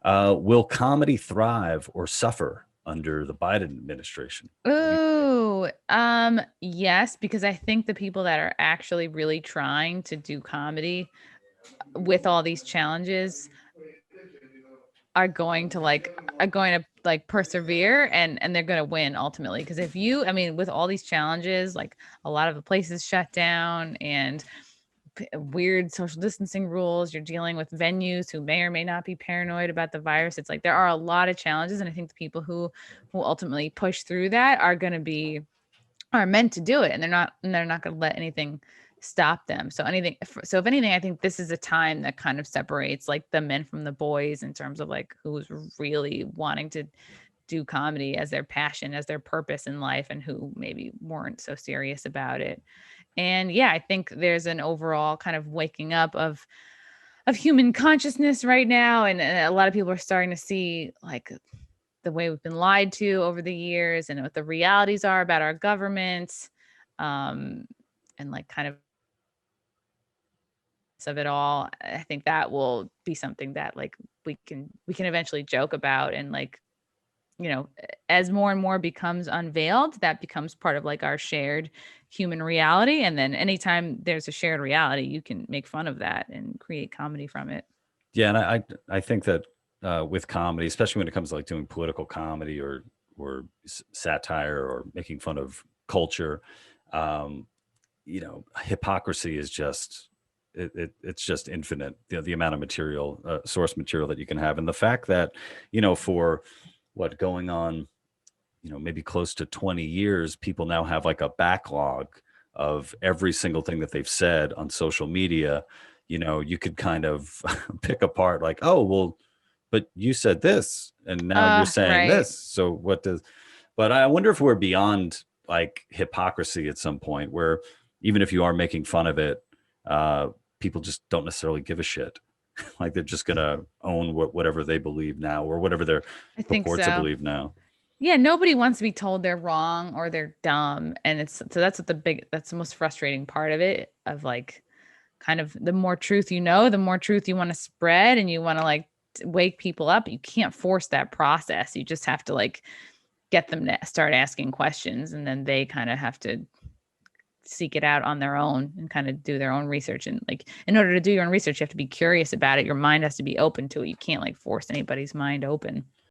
Will comedy thrive or suffer under the Biden administration? Ooh, yes, because I think the people that are actually really trying to do comedy with all these challenges are going to like persevere and they're going to win ultimately. Because if you, I mean, with all these challenges, like a lot of the places shut down and weird social distancing rules, you're dealing with venues who may or may not be paranoid about the virus. It's like there are a lot of challenges, and I think the people who ultimately push through that are meant to do it, and they're not going to let anything stop them. So if anything, I think this is a time that kind of separates like the men from the boys in terms of like who's really wanting to do comedy as their passion, as their purpose in life, and who maybe weren't so serious about it. And yeah, I think there's an overall kind of waking up of human consciousness right now, and a lot of people are starting to see like the way we've been lied to over the years and what the realities are about our government, um, and like kind of it all. I think that will be something that like we can eventually joke about, and like, as more and more becomes unveiled, that becomes part of like our shared human reality. And then anytime there's a shared reality, you can make fun of that and create comedy from it. Yeah, and I think that with comedy, especially when it comes to like doing political comedy or satire or making fun of culture, um, hypocrisy is just it's just infinite. The amount of material, source material that you can have, and the fact that for what going on, maybe close to 20 years, people now have like a backlog of every single thing that they've said on social media. You could kind of pick apart like, oh, well, but you said this and now you're saying Right. this. So what does, but I wonder if we're beyond like hypocrisy at some point where even if you are making fun of it, uh, people just don't necessarily give a shit. Like they're just going to own whatever they believe now or whatever they're I think purport to so. believe now. Yeah, nobody wants to be told they're wrong or they're dumb. And it's so that's the most frustrating part of it, of like kind of the more truth you know, the more truth you want to spread and you want to like wake people up. You can't force that process. You just have to like get them to start asking questions, and then they kind of have to seek it out on their own and kind of do their own research. And like in order to do your own research, you have to be curious about it. Your mind has to be open to it. You can't like force anybody's mind open.